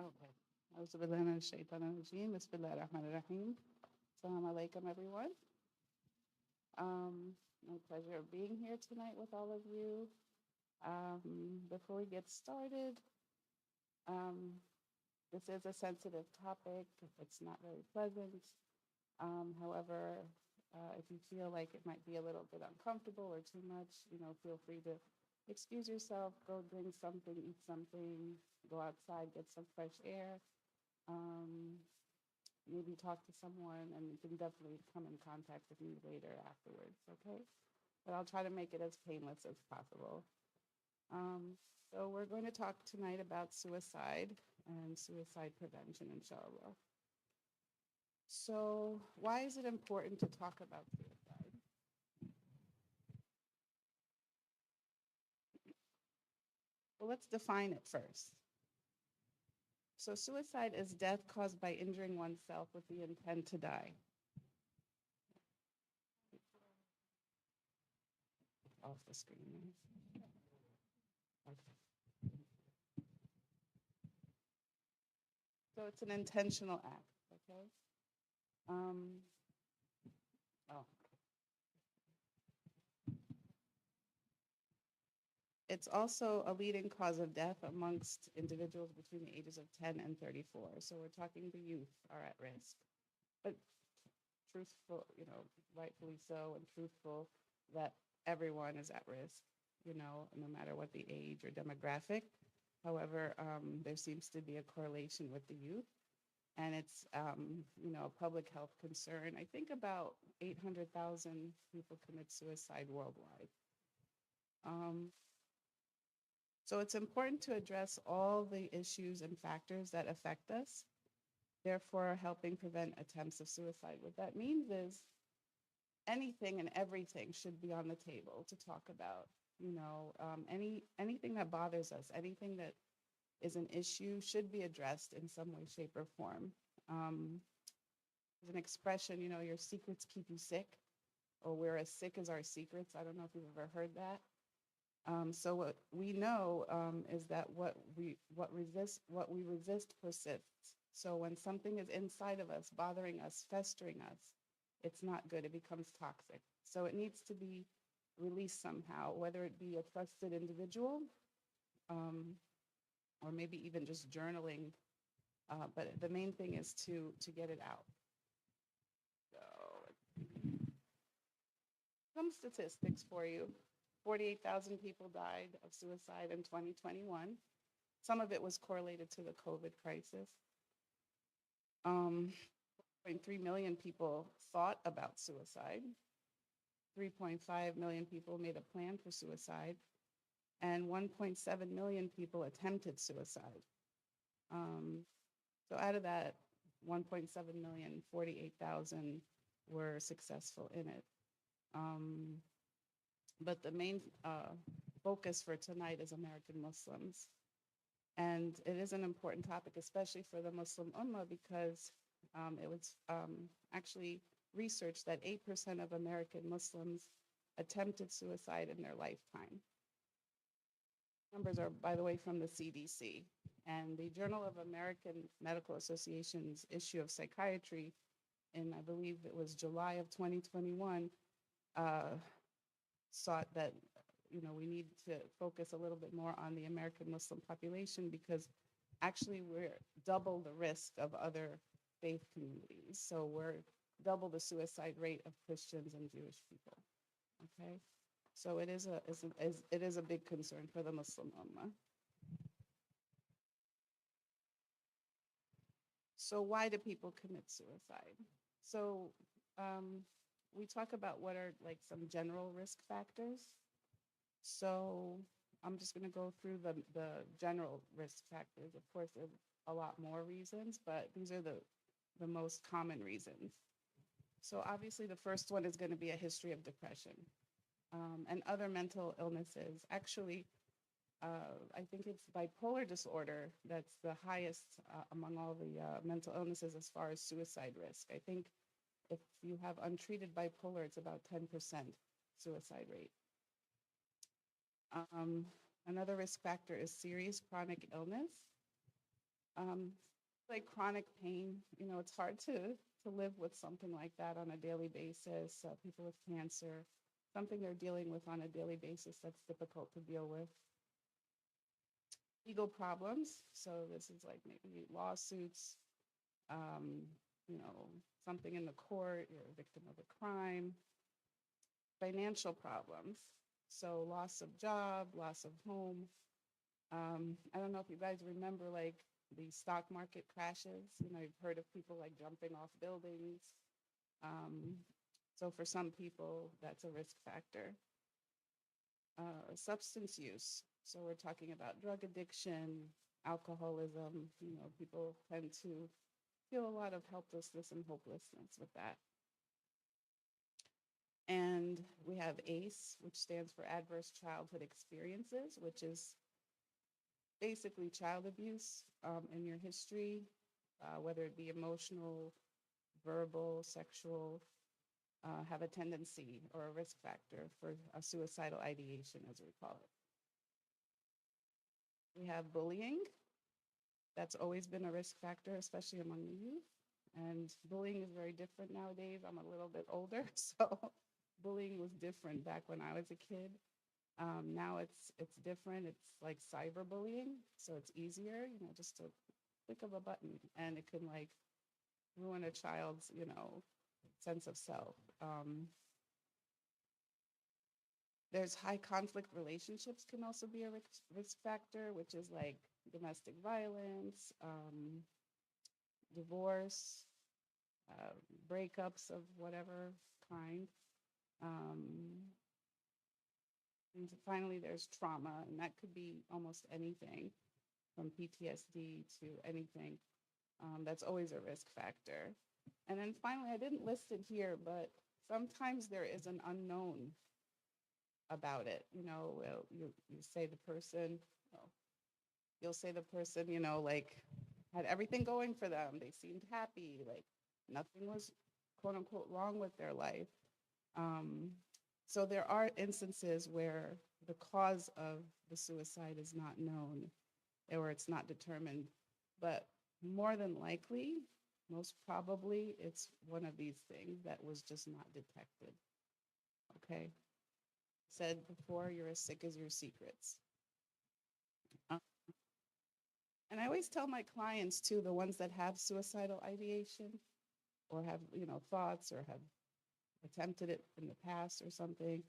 Okay. أعوذ بالله من الشيطان الرجيم. بسم الله الرحمن الرحيم. Assalamu alaikum, everyone. My pleasure of being here tonight with all of you. Before we get started, um, this is a sensitive topic. It's not very pleasant. However, if you feel like it might be a little bit uncomfortable or too much, feel free to excuse yourself, go drink something, eat something, go outside, get some fresh air. Maybe talk to someone, and you can definitely come in contact with me later afterwards, okay? But I'll try to make it as painless as possible. So we're going to talk tonight about suicide and suicide prevention, inshallah. So why is it important to talk about suicide? Well, let's define it first. So suicide is death caused by injuring oneself with the intent to die. Off the screen. Okay. So it's an intentional act, okay? It's also a leading cause of death amongst individuals between the ages of 10 and 34. So we're talking the youth are at risk. But truthful, rightfully so, and truthful that everyone is at risk, no matter what the age or demographic. However, there seems to be a correlation with the youth. And it's, a public health concern. I think about 800,000 people commit suicide worldwide. So it's important to address all the issues and factors that affect us, therefore helping prevent attempts of suicide. What that means is anything and everything should be on the table to talk about. Anything that bothers us, anything that is an issue should be addressed in some way, shape, or form. There's an expression, your secrets keep you sick, or we're as sick as our secrets. I don't know if you've ever heard that. So what we know is that what we resist persists. So when something is inside of us, bothering us, festering us, it's not good. It becomes toxic. So it needs to be released somehow, whether it be a trusted individual, or maybe even just journaling. But the main thing is to get it out. So some statistics for you. 48,000 people died of suicide in 2021. Some of it was correlated to the COVID crisis. 3 million people thought about suicide. 3.5 million people made a plan for suicide. And 1.7 million people attempted suicide. So out of that 1.7 million, 48,000 were successful in it. But the main focus for tonight is American Muslims. And it is an important topic, especially for the Muslim Ummah, because it was actually researched that 8% of American Muslims attempted suicide in their lifetime. Numbers are, by the way, from the CDC. And the Journal of American Medical Association's issue of psychiatry in, I believe it was July of 2021, sought that we need to focus a little bit more on the American Muslim population, because actually we're double the risk of other faith communities. So we're double the suicide rate of Christians and Jewish people. Okay, so it is a big concern for the Muslim Ummah. So why do people commit suicide? So we talk about what are like some general risk factors. So I'm just going to go through the general risk factors. Of course, there's a lot more reasons, but these are the most common reasons. So obviously the first one is going to be a history of depression and other mental illnesses. Actually, I think it's bipolar disorder that's the highest among all the mental illnesses as far as suicide risk. I think if you have untreated bipolar, it's about 10% suicide rate. Another risk factor is serious chronic illness. Um, like chronic pain, it's hard to live with something like that on a daily basis. People with cancer, something they're dealing with on a daily basis that's difficult to deal with. Legal problems, so this is like maybe lawsuits, um, something in the court, you're a victim of a crime. Financial problems, so loss of job, loss of home. I don't know if you guys remember like the stock market crashes. You've heard of people like jumping off buildings. Um, so for some people, that's a risk factor. Substance use. So we're talking about drug addiction, alcoholism. People tend to feel a lot of helplessness and hopelessness with that. And we have ACE, which stands for Adverse Childhood Experiences, which is basically child abuse in your history, whether it be emotional, verbal, sexual, have a tendency or a risk factor for a suicidal ideation, as we call it. We have bullying. That's always been a risk factor, especially among the youth. And bullying is very different nowadays. I'm a little bit older, so bullying was different back when I was a kid. Now it's different. It's like cyberbullying, so it's easier, just a click of a button, and it can like ruin a child's, sense of self. There's high conflict relationships can also be a risk factor, which is like domestic violence, divorce, breakups of whatever kind. And finally, there's trauma, and that could be almost anything from PTSD to anything. That's always a risk factor. And then finally, I didn't list it here, but sometimes there is an unknown about it. You say the person, you'll say the person, like had everything going for them. They seemed happy, like nothing was quote unquote wrong with their life. So there are instances where the cause of the suicide is not known or it's not determined, but more than likely, most probably, it's one of these things that was just not detected. Okay? Said before, you're as sick as your secrets. And I always tell my clients too, the ones that have suicidal ideation or have, thoughts or have attempted it in the past or something,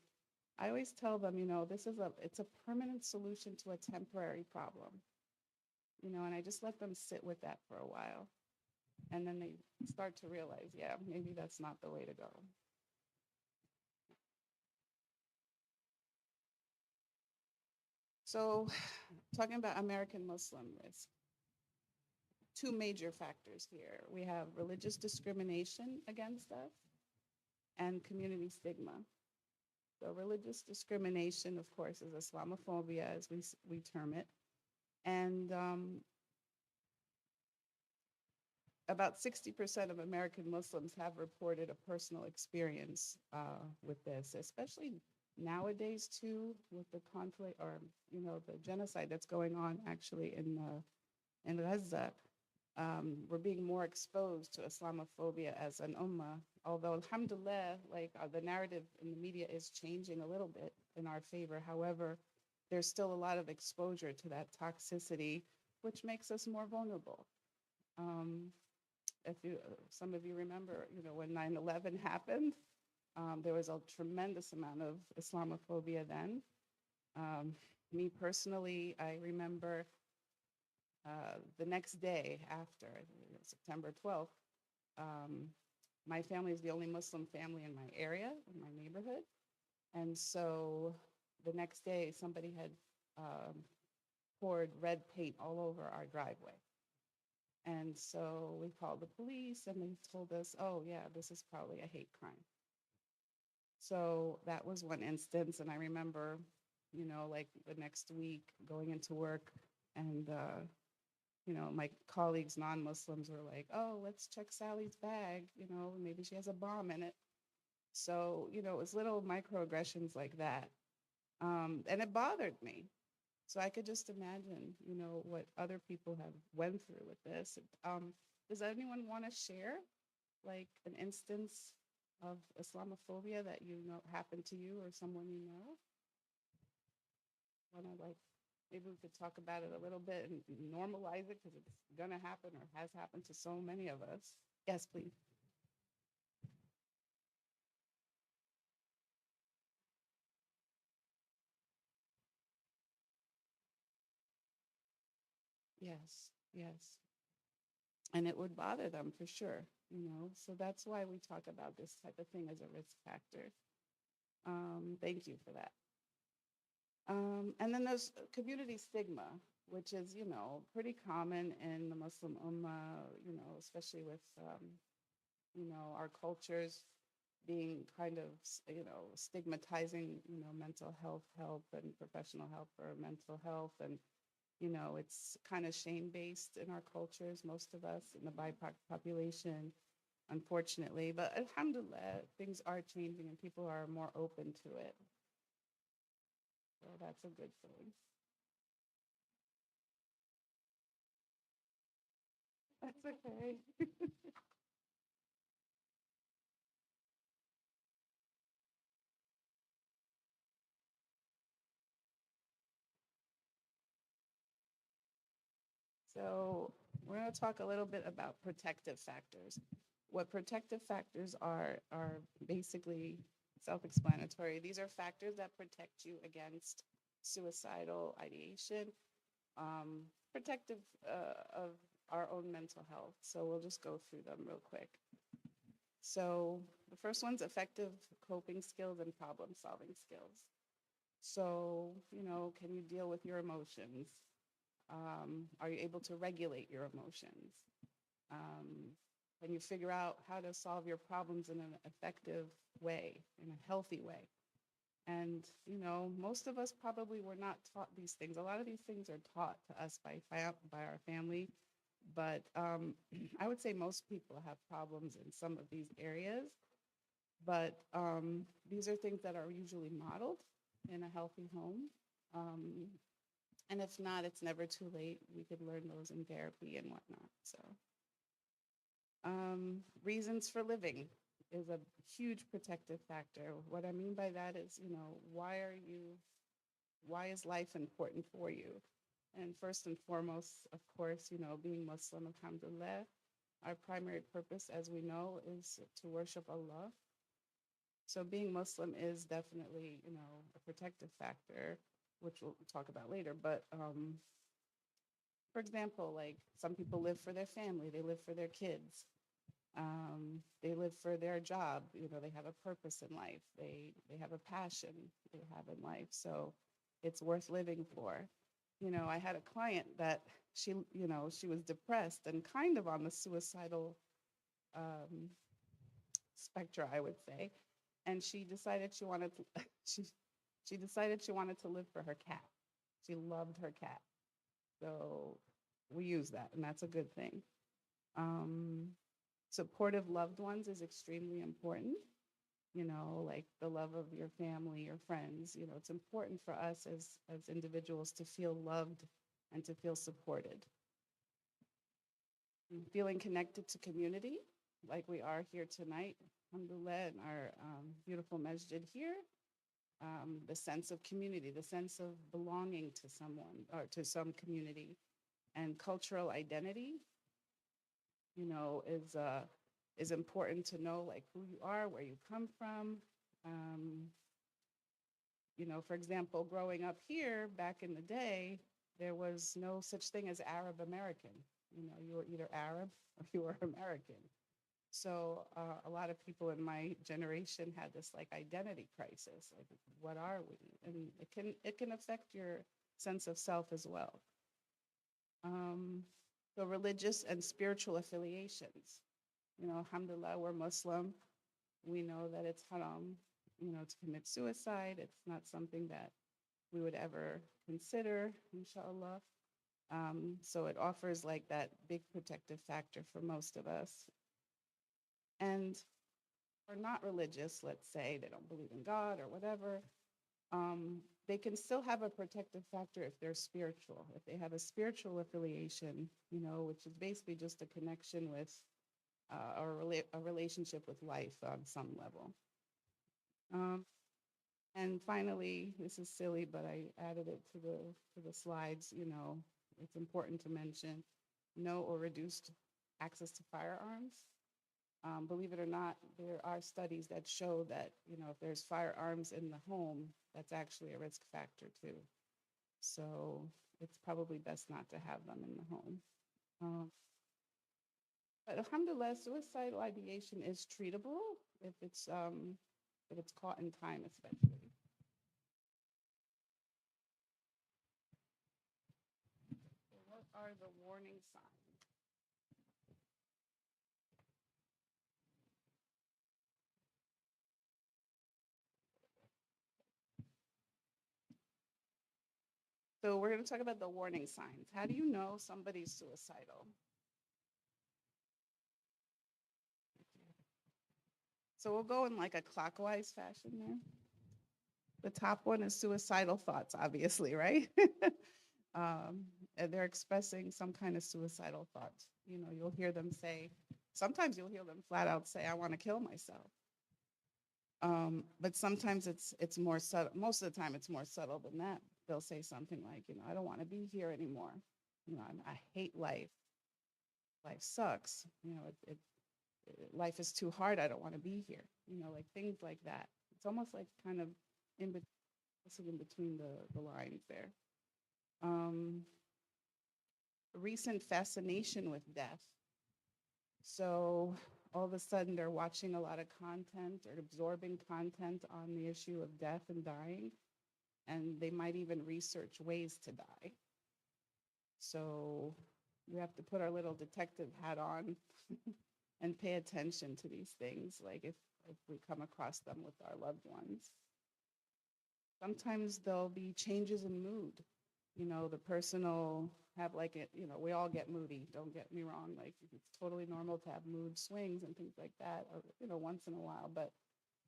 I always tell them, it's a permanent solution to a temporary problem. And I just let them sit with that for a while. And then they start to realize, yeah, maybe that's not the way to go. So talking about American Muslim risk, two major factors here. We have religious discrimination against us and community stigma. So religious discrimination, of course, is Islamophobia, as we term it. And about 60% of American Muslims have reported a personal experience with this, especially nowadays too, with the conflict or the genocide that's going on actually in Gaza. We're being more exposed to Islamophobia as an ummah. Although, alhamdulillah, the narrative in the media is changing a little bit in our favor. However, there's still a lot of exposure to that toxicity, which makes us more vulnerable. If some of you remember, when 9/11 happened, there was a tremendous amount of Islamophobia then. Me personally, I remember the next day after, September 12th, my family is the only Muslim family in my area, in my neighborhood. And so the next day, somebody had poured red paint all over our driveway. And so we called the police and they told us, oh yeah, this is probably a hate crime. So that was one instance. And I remember, the next week going into work and, my colleagues, non-Muslims were like, oh, let's check Sally's bag. Maybe she has a bomb in it. So, it was little microaggressions like that. And it bothered me. So I could just imagine, what other people have went through with this. Does anyone want to share like an instance of Islamophobia that happened to you or someone you know? Want to like maybe we could talk about it a little bit and normalize it because it's gonna happen or has happened to so many of us. Yes, please. Yes, yes. And it would bother them for sure. So that's why we talk about this type of thing as a risk factor. Thank you for that. And then there's community stigma, which is, pretty common in the Muslim Ummah, especially with, our cultures being kind of, stigmatizing, mental health help and professional help for mental health. And, it's kind of shame-based in our cultures, most of us in the BIPOC population, unfortunately. But alhamdulillah, things are changing and people are more open to it. So that's a good thing. That's okay. So we're going to talk a little bit about protective factors. What protective factors are basically self-explanatory. These are factors that protect you against suicidal ideation, protective of our own mental health. So we'll just go through them real quick. So the first one's effective coping skills and problem-solving skills. So, can you deal with your emotions? Are you able to regulate your emotions? Can you figure out how to solve your problems in an effective way, in a healthy way? And, most of us probably were not taught these things. A lot of these things are taught to us by our family. But I would say most people have problems in some of these areas. But these are things that are usually modeled in a healthy home. And if not, it's never too late. We could learn those in therapy and whatnot. So reasons for living is a huge protective factor. What I mean by that is, why is life important for you? And first and foremost, of course, being Muslim, alhamdulillah, our primary purpose, as we know, is to worship Allah. So being Muslim is definitely, a protective factor, which we'll talk about later. But for example, like some people live for their family, they live for their kids, they live for their job. They have a purpose in life. They have a passion they have in life. So it's worth living for. I had a client that she was depressed and kind of on the suicidal spectrum, I would say. And she decided she wanted to, she decided she wanted to live for her cat. She loved her cat. So we use that, and that's a good thing. Supportive loved ones is extremely important. Like the love of your family, your friends. It's important for us as individuals to feel loved and to feel supported. Feeling connected to community, like we are here tonight, alhamdulillah, in our beautiful masjid here. The sense of community, the sense of belonging to someone or to some community, and cultural identity, is important to know, like who you are, where you come from. For example, growing up here back in the day, there was no such thing as Arab American. You were either Arab or you were American. So a lot of people in my generation had this like identity crisis, like what are we? And it can affect your sense of self as well. So religious and spiritual affiliations. Alhamdulillah, we're Muslim. We know that it's haram, to commit suicide. It's not something that we would ever consider, inshallah. So it offers like that big protective factor for most of us. And are not religious, let's say they don't believe in God or whatever, They can still have a protective factor if they're spiritual, if they have a spiritual affiliation, which is basically just a connection with a relationship with life on some level. And finally, this is silly, but I added it to the slides. It's important to mention no or reduced access to firearms. Believe it or not, there are studies that show that, if there's firearms in the home, that's actually a risk factor too. So it's probably best not to have them in the home. But alhamdulillah, suicidal ideation is treatable if it's caught in time, especially. So what are the warning signs? So we're going to talk about the warning signs. How do you know somebody's suicidal? So we'll go in like a clockwise fashion there. The top one is suicidal thoughts, obviously, right? And they're expressing some kind of suicidal thoughts. You'll hear them say, sometimes you'll hear them flat out say, I want to kill myself. But sometimes it's more subtle. Most of the time it's more subtle than that. They'll say something like, I don't want to be here anymore. I hate life. Life sucks. Life is too hard. I don't want to be here. Like things like that. It's almost like kind of in between the lines there. Recent fascination with death. So all of a sudden they're watching a lot of content or absorbing content on the issue of death and dying, and they might even research ways to die. So we have to put our little detective hat on and pay attention to these things, like if we come across them with our loved ones. Sometimes there'll be changes in mood. The person will have like it, we all get moody, don't get me wrong. Like it's totally normal to have mood swings and things like that, or, once in a while. But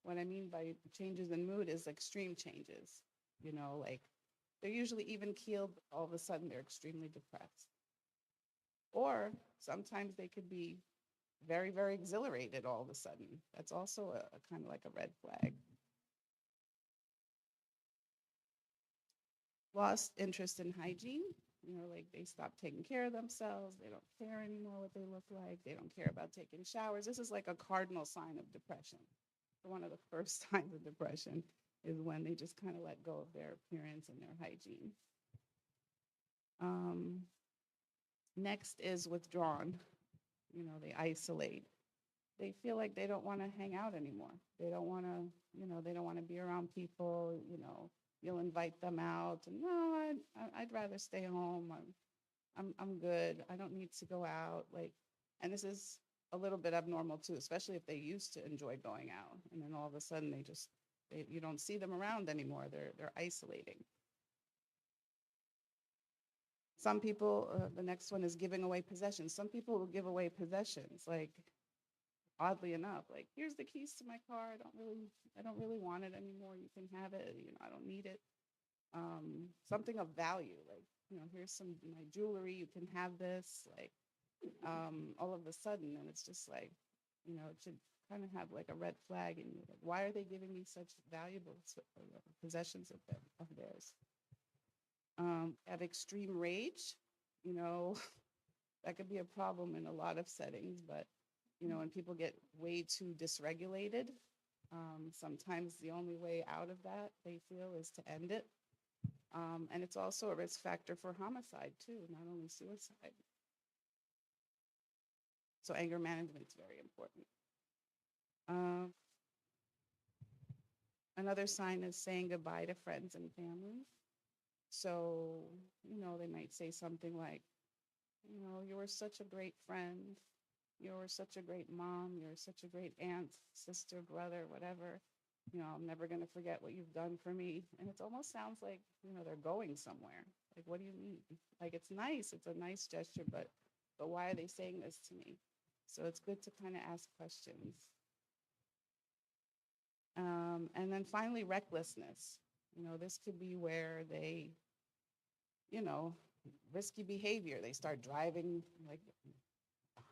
what I mean by changes in mood is extreme changes, like they're usually even keeled, all of a sudden they're extremely depressed. Or sometimes they could be very, very exhilarated all of a sudden. That's also a kind of like a red flag. Lost interest in hygiene, like they stop taking care of themselves. They don't care anymore what they look like. They don't care about taking showers. This is like a cardinal sign of depression. One of the first signs of depression is when they just kind of let go of their appearance and their hygiene. Next is withdrawn. They isolate. They feel like they don't want to hang out anymore. They don't want to, they don't want to be around people. You'll invite them out, and no, I'd rather stay home. I'm good. I don't need to go out. And this is a little bit abnormal too, especially if they used to enjoy going out, and then all of a sudden you don't see them around anymore. They're isolating. Some people, the next one is giving away possessions. Some people will give away possessions, like oddly enough, like here's the keys to my car. I don't really want it anymore. You can have it. I don't need it. Something of value, like here's some my jewelry. You can have this. Like all of a sudden, and it's just like it should kind of have like a red flag, and you're like, why are they giving me such valuable possessions of theirs? Have extreme rage, that could be a problem in a lot of settings, but when people get way too dysregulated, sometimes the only way out of that, they feel, is to end it. And it's also a risk factor for homicide too, not only suicide. So anger management is very important. Another sign is saying goodbye to friends and family. So, they might say something like, you were such a great friend. You were such a great mom. You're such a great aunt, sister, brother, whatever. I'm never going to forget what you've done for me. And it almost sounds like, they're going somewhere. Like, what do you mean? Like, it's nice. It's a nice gesture, but why are they saying this to me? So it's good to kind of ask questions. And then finally, recklessness. This could be where they, you know, risky behavior. They start driving like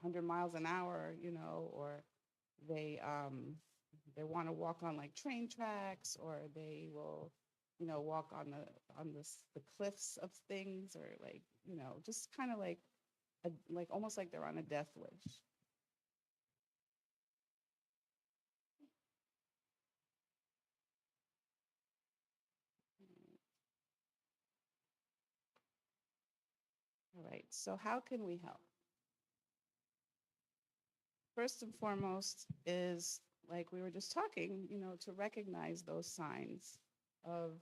100 miles an hour, or they want to walk on like train tracks, or they will, walk on the cliffs of things, or like, just kind of like almost like they're on a death wish. All right, so how can we help? First and foremost is, like we were just talking, to recognize those signs of,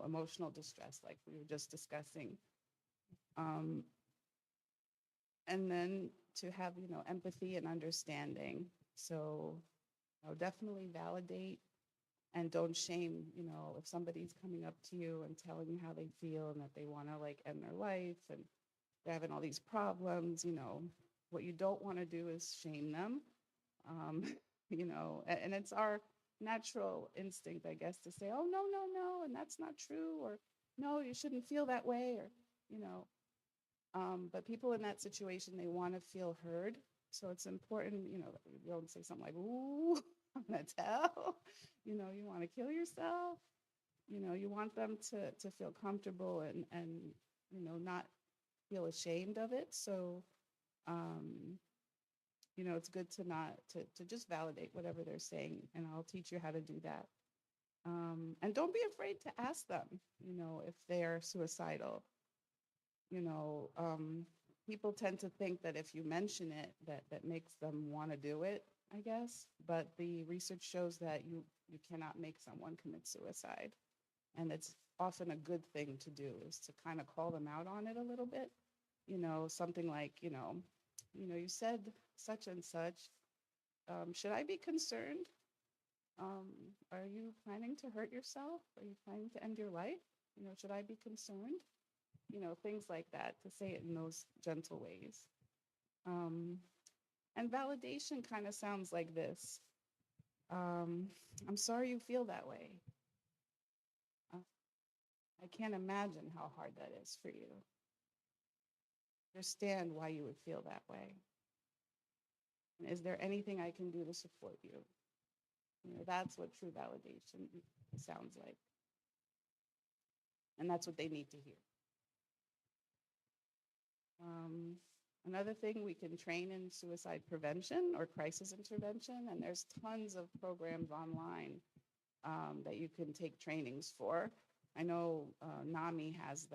emotional distress, like we were just discussing. And then to have, empathy and understanding. So, definitely validate and don't shame, if somebody's coming up to you and telling you how they feel and that they want to like end their life and they're having all these problems, what you don't want to do is shame them. And it's our natural instinct, I guess, to say, oh, no, no, no, and that's not true, or no, you shouldn't feel that way, or, but people in that situation, they want to feel heard. So it's important, you don't say something like, ooh, I'm going to tell, you want to kill yourself. You want them to feel comfortable and not feel ashamed of it. So, it's good to not, to just validate whatever they're saying, and I'll teach you how to do that. And don't be afraid to ask them, if they're suicidal. People tend to think that if you mention it, that makes them want to do it, I guess. But the research shows that you cannot make someone commit suicide. And it's often a good thing to do, is to kind of call them out on it a little bit. Something like, you said such and such. Should I be concerned? Are you planning to hurt yourself? Are you planning to end your life? Should I be concerned? Things like that, to say it in those gentle ways. And validation kind of sounds like this. I'm sorry you feel that way. I can't imagine how hard that is for you. Understand why you would feel that way. And is there anything I can do to support you? That's what true validation sounds like. And that's what they need to hear. Another thing, we can train in suicide prevention or crisis intervention, and there's tons of programs online that you can take trainings for. I know NAMI has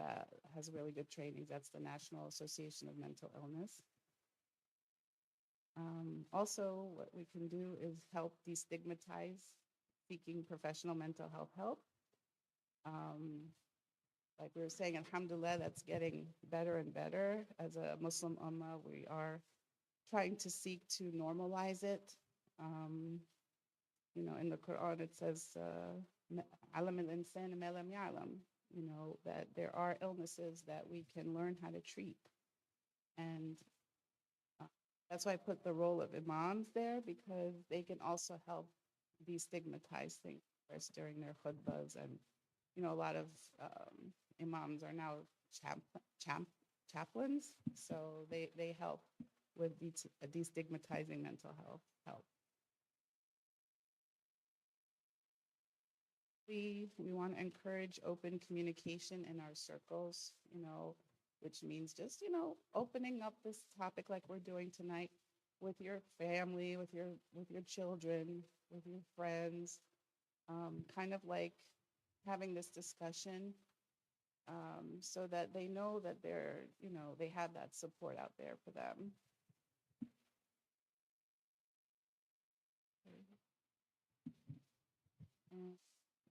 really good trainings. That's the National Association of Mental Illness. Also, what we can do is help destigmatize seeking professional mental health help. Like we were saying, alhamdulillah, that's getting better and better. As a Muslim ummah, we are trying to seek to normalize it. In the Quran, it says, "Alam al-insan ma lam ya'lam," that there are illnesses that we can learn how to treat. And that's why I put the role of imams there, because they can also help destigmatize things during their khutbahs. And, a lot of imams are now chaplains, so they help with destigmatizing mental health help. We want to encourage open communication in our circles, which means just, opening up this topic like we're doing tonight with your family, with your children, with your friends, kind of like having this discussion, so that they know that they're, they have that support out there for them.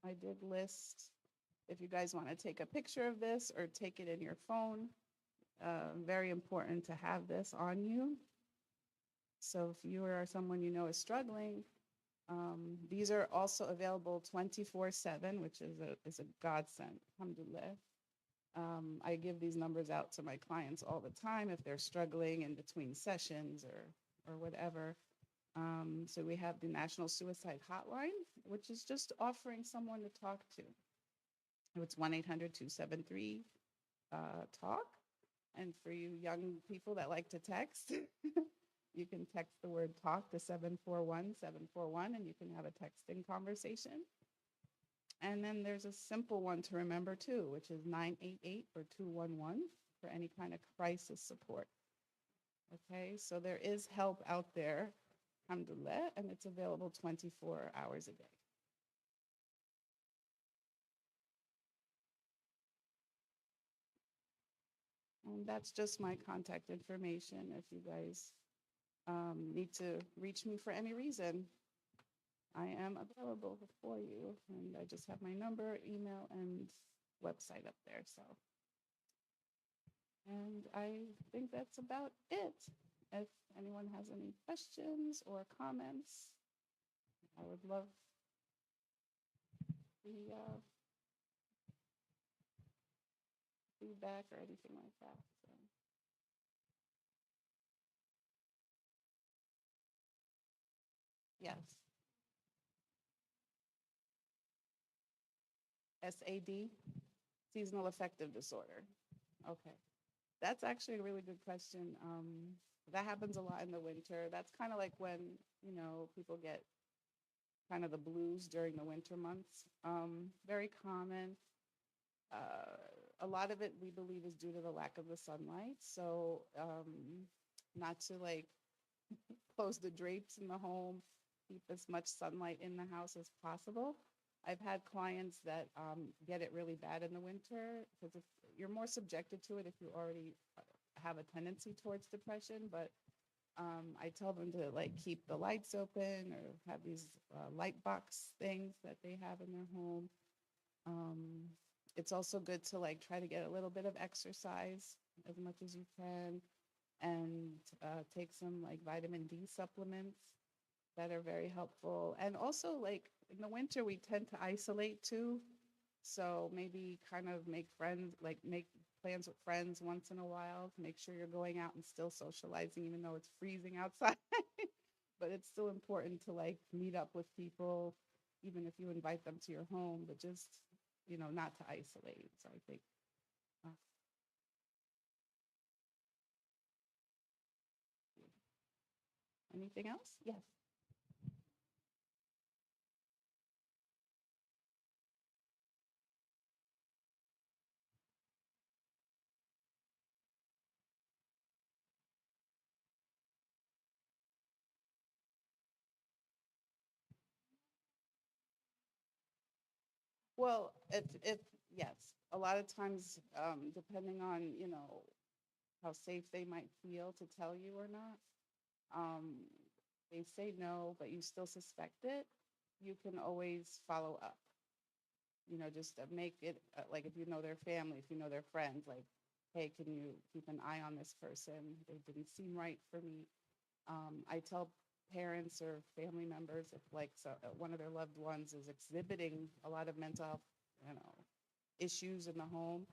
I did list, if you guys want to take a picture of this or take it in your phone, very important to have this on you. So if you or someone you know is struggling, these are also available 24/7, which is a godsend, alhamdulillah. I give these numbers out to my clients all the time if they're struggling in between sessions or whatever. So we have the National Suicide Hotline, which is just offering someone to talk to. It's 1-800-273-TALK. And for you young people that like to text, you can text the word talk to 741-741, and you can have a texting conversation. And then there's a simple one to remember too, which is 988 or 211 for any kind of crisis support. Okay, so there is help out there, alhamdulillah, and it's available 24 hours a day. And that's just my contact information. If you guys need to reach me for any reason, I am available for you. And I just have my number, email, and website up there. So, and I think that's about it. If anyone has any questions or comments, I would love the feedback or anything like that. So. Yes. SAD, seasonal affective disorder. Okay. That's actually a really good question. That happens a lot in the winter. That's kind of like when, people get kind of the blues during the winter months. Very common. A lot of it we believe is due to the lack of the sunlight. So not to close the drapes in the home, keep as much sunlight in the house as possible. I've had clients that get it really bad in the winter because if you're more subjected to it if you already have a tendency towards depression. But I tell them to keep the lights open or have these light box things that they have in their home. It's also good to try to get a little bit of exercise as much as you can, and take some vitamin D supplements that are very helpful. And also in the winter, we tend to isolate too. So maybe kind of make friends, make plans with friends once in a while to make sure you're going out and still socializing, even though it's freezing outside. But it's still important to meet up with people, even if you invite them to your home, but just, not to isolate. So I think. Anything else? Yes. Well, if yes, a lot of times, depending on, how safe they might feel to tell you or not, um, they say no, but you still suspect it, you can always follow up. Just to make it if you know their family, if you know their friends, hey, can you keep an eye on this person? They didn't seem right for me. I tell parents or family members if one of their loved ones is exhibiting a lot of mental health, issues in the home,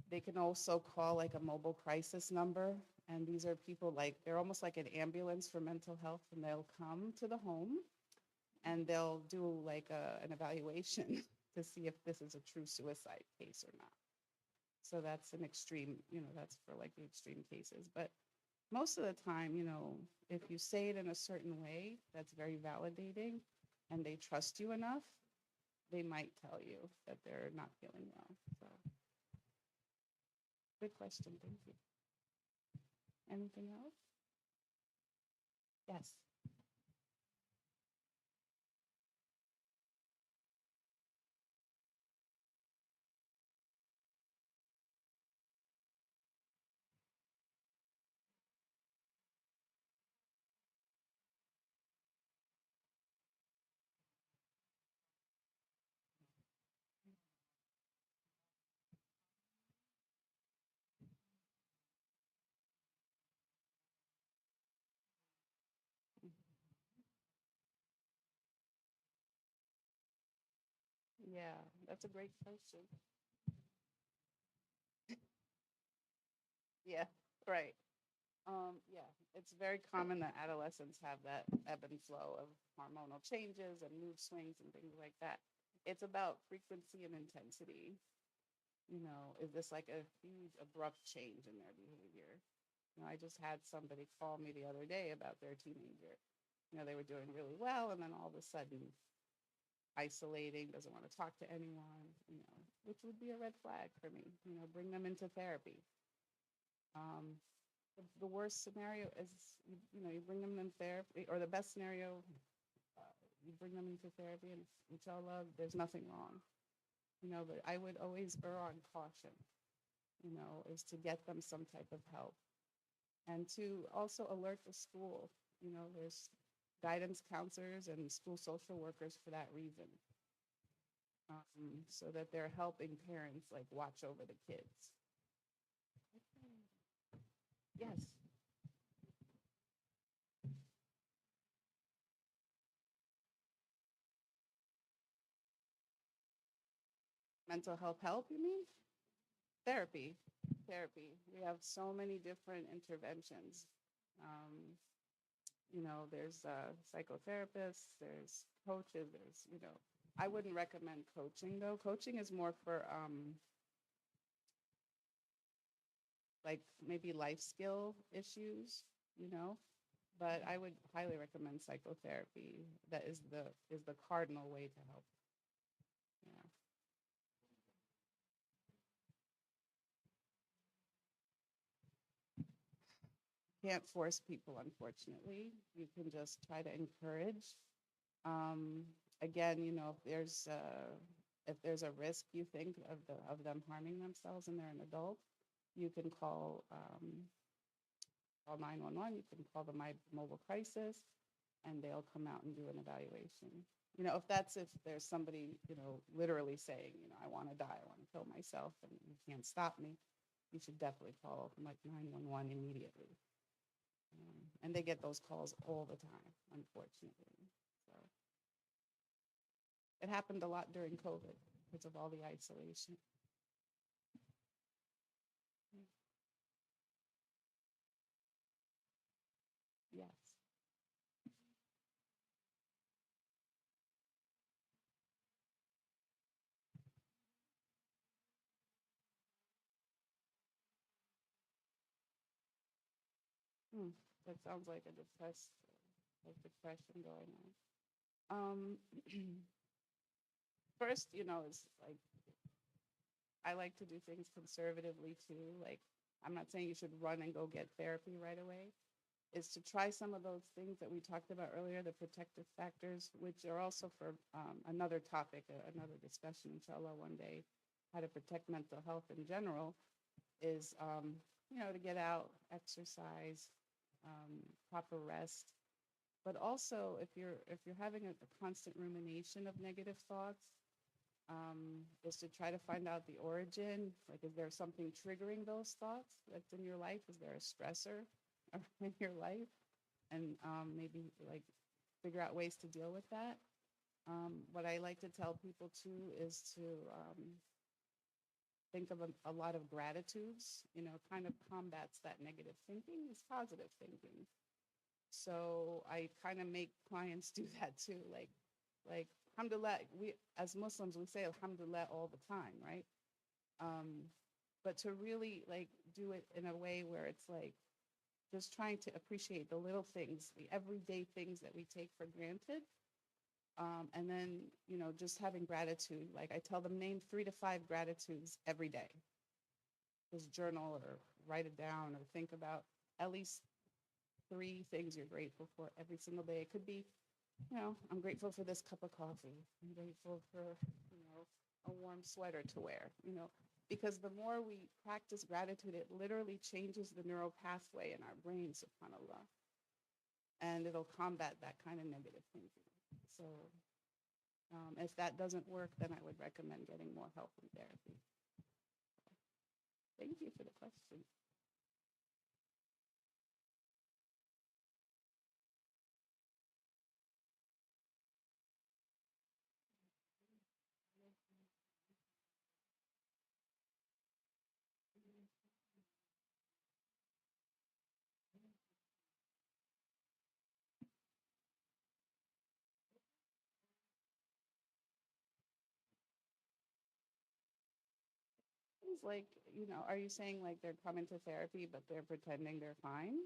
they can also call a mobile crisis number. And these are people they're almost like an ambulance for mental health, and they'll come to the home and they'll do an evaluation to see if this is a true suicide case or not. So that's an extreme, that's for the extreme cases. But most of the time, if you say it in a certain way that's very validating and they trust you enough, they might tell you that they're not feeling well. So, good question. Thank you. Anything else? Yes. Yeah, that's a great question. Yeah, right. Yeah, it's very common that adolescents have that ebb and flow of hormonal changes and mood swings and things like that. it's about frequency and intensity. You know, is this like a huge abrupt change in their behavior? You know, I just had somebody call me the other day about their teenager. You know, they were doing really well, and then all of a sudden, isolating, doesn't want to talk to anyone, you know, which would be a red flag for me. You know, bring them into therapy. Um, the worst scenario is, you know, you bring them in therapy, or the best scenario, you bring them into therapy, and inshallah, there's nothing wrong. You know, but I would always err on caution, you know, is to get them some type of help. And to also alert the school. You know, there's guidance counselors and school social workers for that reason, so that they're helping parents like watch over the kids. Yes. Mental health help, you mean? Therapy. Therapy. We have so many different interventions. Um, you know, there's psychotherapists, there's coaches, there's, you know, I wouldn't recommend coaching though. Coaching is more for like maybe life skill issues, you know, but I would highly recommend psychotherapy. That is the cardinal way to help. Yeah. Can't force people, unfortunately. You can just try to encourage. Um, Again, you know, if there's a risk you think of them harming themselves and they're an adult, you can call 911. You can call the My Mobile Crisis, and they'll come out and do an evaluation. You know, if there's somebody, you know, literally saying, you know, I want to die, I want to kill myself, and you can't stop me, you should definitely call like 911 immediately. And they get those calls all the time, unfortunately. So it happened a lot during COVID because of all the isolation. Yes. Hmm. That sounds like like depression going on. Um, First, you know, it's like I like to do things conservatively too. Like, I'm not saying you should run and go get therapy right away. Is to try some of those things that we talked about earlier, the protective factors, which are also for another topic, another discussion, inshallah, one day, how to protect mental health in general, is, you know, to get out, exercise, proper rest. But also, if you're having a constant rumination of negative thoughts, is to try to find out the origin. Like, is there something triggering those thoughts that's in your life? Is there a stressor in your life? And maybe like figure out ways to deal with that. What I like to tell people too is to think of a lot of gratitudes, you know, kind of combats that negative thinking is positive thinking. So I kind of make clients do that too. Like, alhamdulillah, we as Muslims, we say alhamdulillah all the time, right? Um, but to really like do it in a way where it's like just trying to appreciate the little things, the everyday things that we take for granted. And then, you know, just having gratitude. Like I tell them, name 3 to 5 gratitudes every day. Just journal or write it down or think about at least 3 things you're grateful for every single day. It could be, you know, I'm grateful for this cup of coffee. I'm grateful for, you know, a warm sweater to wear, you know, because the more we practice gratitude, it literally changes the neural pathway in our brain, subhanAllah. And it'll combat that kind of negative thinking. So if that doesn't work, then I would recommend getting more help in therapy. Thank you for the question. symptoms? Like, you know, are you saying like they're coming to therapy, but they're pretending they're fine?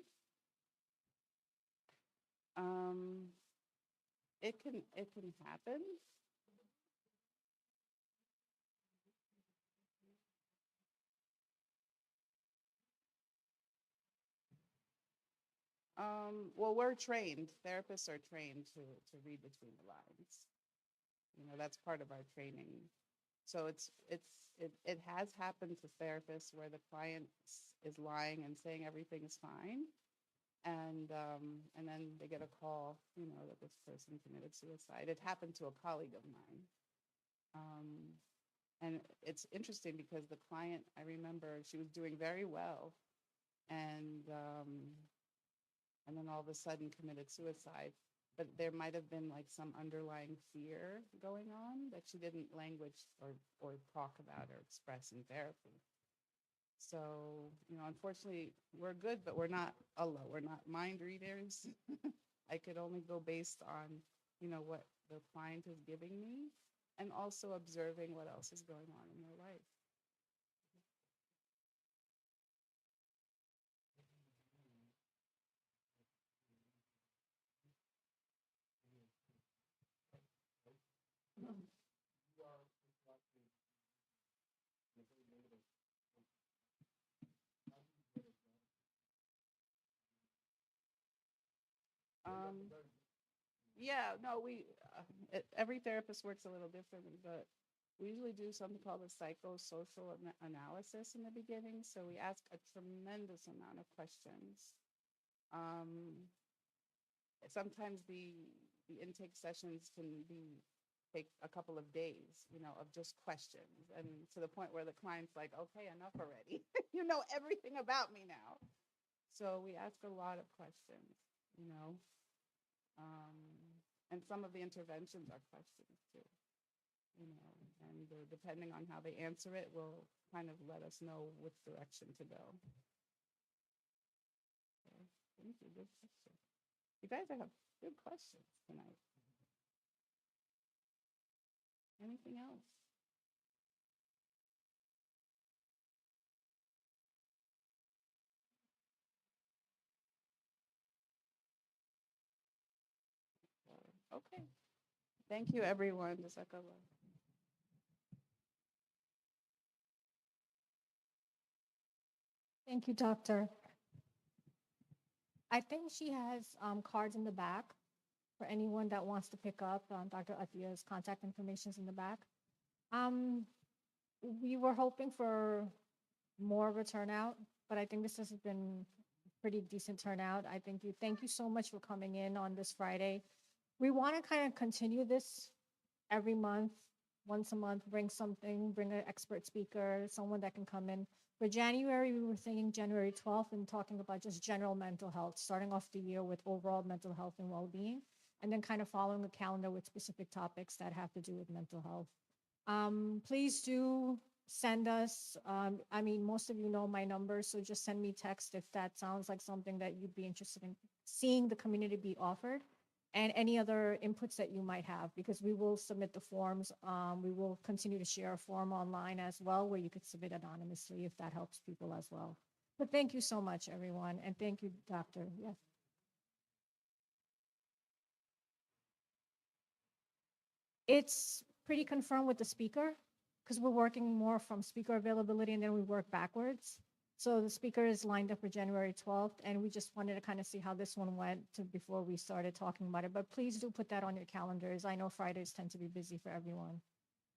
Um, it can happen. Well, we're trained. Therapists are trained to read between the lines. You know, that's part of our training. So it has happened to therapists where the client is lying and saying everything is fine, and then they get a call, you know, that this person committed suicide. It happened to a colleague of mine. Um, and it's interesting because the client, I remember she was doing very well, and and then all of a sudden committed suicide. But there might have been like some underlying fear going on that she didn't language or talk about or express in therapy. So, you know, unfortunately, we're good, but we're not Allah. We're not mind readers. I could only go based on, you know, what the client is giving me and also observing what else is going on in their life. Um, yeah, no, every therapist works a little differently, but we usually do something called a psychosocial analysis in the beginning. So we ask a tremendous amount of questions. Um, Sometimes the intake sessions can take a couple of days, you know, of just questions, and to the point where the client's like, okay, enough already. You know everything about me now. So we ask a lot of questions, you know. Um, and some of the interventions are questions too, you know, and depending on how they answer it will kind of let us know which direction to go. So, thank you. Good question. You guys have good questions tonight. Anything else? Okay. Thank you, everyone. Jazakallah. Thank you, doctor. I think she has cards in the back for anyone that wants to pick up. Dr. Atia's contact information is in the back. Um, we were hoping for more of a turnout, but I think this has been pretty decent turnout. I thank you so much for coming in on this Friday. We want to kind of continue this every month, once a month, bring an expert speaker, someone that can come in. For January, we were thinking January 12th and talking about just general mental health, starting off the year with overall mental health and well-being, and then kind of following a calendar with specific topics that have to do with mental health. Please do send us, I mean, most of you know my number, so just send me text if that sounds like something that you'd be interested in seeing the community be offered, and any other inputs that you might have, because we will submit the forms. We will continue to share a form online as well where you could submit anonymously if that helps people as well. But thank you so much, everyone, and thank you, Doctor. Yes. It's pretty confirmed with the speaker because we're working more from speaker availability and then we work backwards. So the speaker is lined up for January 12th, and we just wanted to kind of see how this one went before we started talking about it. But please do put that on your calendars. I know Fridays tend to be busy for everyone.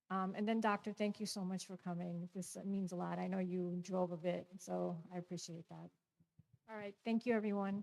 And then, Doctor, thank you so much for coming. This means a lot. I know you drove a bit, so I appreciate that. All right. Thank you, everyone.